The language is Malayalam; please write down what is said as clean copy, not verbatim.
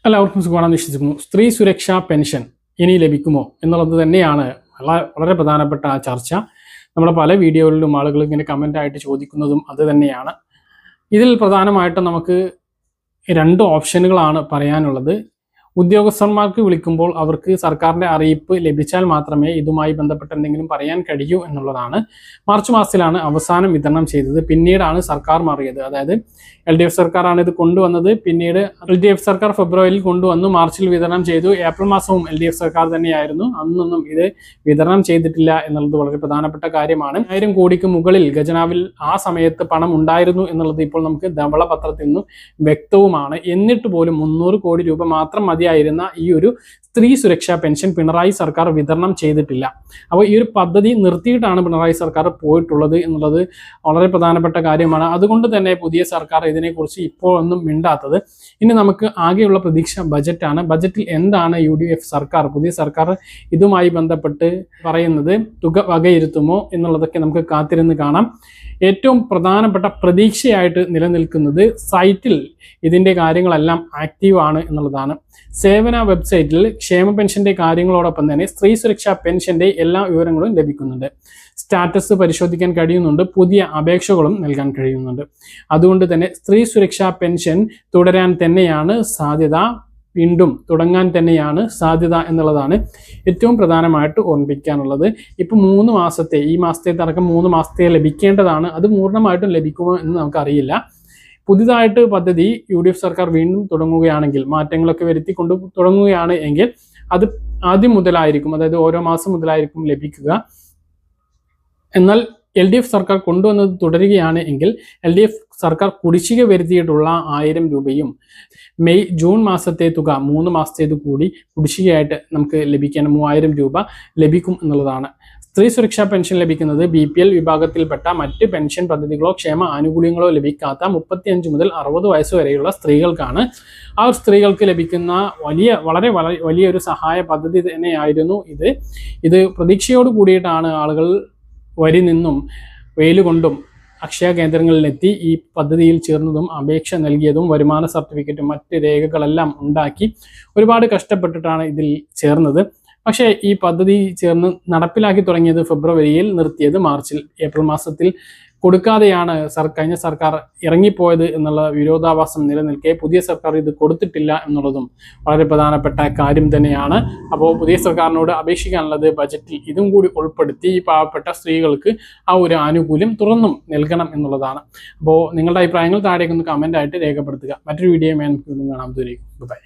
എല്ലാവർക്കും സുഖമാണെന്ന് വിശ്വസിക്കുന്നു. സ്ത്രീ സുരക്ഷാ പെൻഷൻ ഇനി ലഭിക്കുമോ എന്നുള്ളത് തന്നെയാണ് വളരെ പ്രധാനപ്പെട്ട ചർച്ച. നമ്മുടെ പല വീഡിയോകളിലും ആളുകൾ ഇങ്ങനെ കമൻ്റായിട്ട് ചോദിക്കുന്നതും അത് തന്നെയാണ്. ഇതിൽ പ്രധാനമായിട്ടും നമുക്ക് രണ്ട് ഓപ്ഷനുകളാണ് പറയാനുള്ളത്. ഉദ്യോഗസ്ഥന്മാർക്ക് വിളിക്കുമ്പോൾ അവർക്ക് സർക്കാരിൻ്റെ അറിയിപ്പ് ലഭിച്ചാൽ മാത്രമേ ഇതുമായി ബന്ധപ്പെട്ട് എന്തെങ്കിലും പറയാൻ കഴിയൂ എന്നുള്ളതാണ്. മാർച്ച് മാസത്തിലാണ് അവസാനം വിതരണം ചെയ്തത്. പിന്നീടാണ് സർക്കാർ മാറിയത്. അതായത് LDF സർക്കാരാണ് ഇത് കൊണ്ടുവന്നത്. പിന്നീട് LDF സർക്കാർ ഫെബ്രുവരിയിൽ കൊണ്ടുവന്നു, മാർച്ചിൽ വിതരണം ചെയ്തു. ഏപ്രിൽ മാസവും LDF സർക്കാർ തന്നെയായിരുന്നു. അന്നൊന്നും ഇത് വിതരണം ചെയ്തിട്ടില്ല എന്നുള്ളത് വളരെ പ്രധാനപ്പെട്ട കാര്യമാണ്. 1000 കോടിക്ക് മുകളിൽ ഖജനാവിൽ ആ സമയത്ത് പണം ഉണ്ടായിരുന്നു എന്നുള്ളത് ഇപ്പോൾ നമുക്ക് ധവളപത്രത്തിൽ നിന്നും വ്യക്തവുമാണ്. എന്നിട്ട് പോലും 300 കോടി രൂപ മാത്രം മതിയായിരുന്ന ഈ ഒരു സ്ത്രീ സുരക്ഷാ പെൻഷൻ പിണറായി സർക്കാർ വിതരണം ചെയ്തിട്ടില്ല. അപ്പോൾ ഈ ഒരു പദ്ധതി നിർത്തിയിട്ടാണ് പിണറായി സർക്കാർ പോയിട്ടുള്ളത് എന്നുള്ളത് വളരെ പ്രധാനപ്പെട്ട കാര്യമാണ്. അതുകൊണ്ട് തന്നെ പുതിയ സർക്കാർ ഇതിനെക്കുറിച്ച് ഇപ്പോൾ ഒന്നും മിണ്ടാത്തത്. ഇനി നമുക്ക് ആകെയുള്ള പ്രതീക്ഷ ബജറ്റാണ്. ബജറ്റിൽ എന്താണ് UDF സർക്കാർ, പുതിയ സർക്കാർ ഇതുമായി ബന്ധപ്പെട്ട് പറയുന്നത്, തുക വകയിരുത്തുമോ എന്നുള്ളതൊക്കെ നമുക്ക് കാത്തിരുന്ന് കാണാം. ഏറ്റവും പ്രധാനപ്പെട്ട പ്രതീക്ഷയായിട്ട് നിലനിൽക്കുന്നത് സൈറ്റിൽ ഇതിൻ്റെ കാര്യങ്ങളെല്ലാം ആക്റ്റീവ് ആണ് എന്നുള്ളതാണ്. സേവന വെബ്സൈറ്റിൽ ക്ഷേമ പെൻഷന്റെ കാര്യങ്ങളോടൊപ്പം തന്നെ സ്ത്രീ സുരക്ഷാ പെൻഷന്റെ എല്ലാ വിവരങ്ങളും ലഭിക്കുന്നുണ്ട്. സ്റ്റാറ്റസ് പരിശോധിക്കാൻ കഴിയുന്നുണ്ട്. പുതിയ അപേക്ഷകളും നൽകാൻ കഴിയുന്നുണ്ട്. അതുകൊണ്ട് തന്നെ സ്ത്രീ സുരക്ഷാ പെൻഷൻ തുടരാൻ തന്നെയാണ് സാധ്യത, വീണ്ടും തുടങ്ങാൻ തന്നെയാണ് സാധ്യത എന്നുള്ളതാണ് ഏറ്റവും പ്രധാനമായിട്ട് ഓർമ്മിപ്പിക്കാനുള്ളത്. ഇപ്പം 3 മാസത്തെ, ഈ മാസത്തെ അടക്കം 3 മാസത്തെ ലഭിക്കേണ്ടതാണ്. അത് പൂർണ്ണമായിട്ടും ലഭിക്കുമോ എന്ന് നമുക്കറിയില്ല. പുതിയതായിട്ട് പദ്ധതി UDF സർക്കാർ വീണ്ടും തുടങ്ങുകയാണെങ്കിൽ, മാറ്റങ്ങളൊക്കെ വരുത്തിക്കൊണ്ട് തുടങ്ങുകയാണ് എങ്കിൽ അത് ആദ്യം മുതലായിരിക്കും, അതായത് ഓരോ മാസം മുതലായിരിക്കും ലഭിക്കുക. എന്നാൽ LDF സർക്കാർ കൊണ്ടുവന്നത് തുടരുകയാണ് എങ്കിൽ LDF സർക്കാർ കുടിശ്ശിക വരുത്തിയിട്ടുള്ള 1000 രൂപയും മെയ് ജൂൺ മാസത്തെ തുക 3 മാസത്തേത് കൂടി കുടിശ്ശികയായിട്ട് നമുക്ക് ലഭിക്കാൻ 3000 രൂപ ലഭിക്കും എന്നുള്ളതാണ്. സ്ത്രീ സുരക്ഷാ പെൻഷൻ ലഭിക്കുന്നത് BPL വിഭാഗത്തിൽപ്പെട്ട മറ്റ് പെൻഷൻ പദ്ധതികളോ ക്ഷേമ ആനുകൂല്യങ്ങളോ ലഭിക്കാത്ത 35 മുതൽ 60 വയസ്സ് വരെയുള്ള സ്ത്രീകൾക്കാണ്. ആ സ്ത്രീകൾക്ക് ലഭിക്കുന്ന വളരെ വലിയൊരു സഹായ പദ്ധതി തന്നെയായിരുന്നു ഇത് പ്രതീക്ഷയോട് കൂടിയിട്ടാണ് ആളുകൾ വരി നിന്നും വെയിലുകൊണ്ടും അക്ഷയ കേന്ദ്രങ്ങളിലെത്തി ഈ പദ്ധതിയിൽ ചേർന്നതും അപേക്ഷ നൽകിയതും വരുമാന സർട്ടിഫിക്കറ്റും മറ്റ് രേഖകളെല്ലാം ഉണ്ടാക്കി ഒരുപാട് കഷ്ടപ്പെട്ടിട്ടാണ് ഇതിൽ ചേർന്നത്. പക്ഷേ ഈ പദ്ധതി ചേർന്ന് നടപ്പിലാക്കി തുടങ്ങിയത് ഫെബ്രുവരിയിൽ, നിർത്തിയത് മാർച്ചിൽ. ഏപ്രിൽ മാസത്തിൽ കൊടുക്കാതെയാണ് കഴിഞ്ഞ സർക്കാർ ഇറങ്ങിപ്പോയത് എന്നുള്ള വിരോധാഭാസം നിലനിൽക്കെ പുതിയ സർക്കാർ ഇത് കൊടുത്തിട്ടില്ല എന്നുള്ളതും വളരെ പ്രധാനപ്പെട്ട കാര്യം തന്നെയാണ്. അപ്പോൾ പുതിയ സർക്കാരിനോട് അപേക്ഷിക്കാനുള്ളത് ബജറ്റിൽ ഇതും കൂടി ഉൾപ്പെടുത്തി ഈ പാവപ്പെട്ട സ്ത്രീകൾക്ക് ആ ഒരു ആനുകൂല്യം തുറന്നും നൽകണം എന്നുള്ളതാണ്. അപ്പോൾ നിങ്ങളുടെ അഭിപ്രായങ്ങൾ താഴേക്കൊന്ന് കമൻ്റായിട്ട് രേഖപ്പെടുത്തുക. മറ്റൊരു വീഡിയോയുമായി നമുക്ക് വീണ്ടും കാണാം. ദൂരേക്കും ബൈ.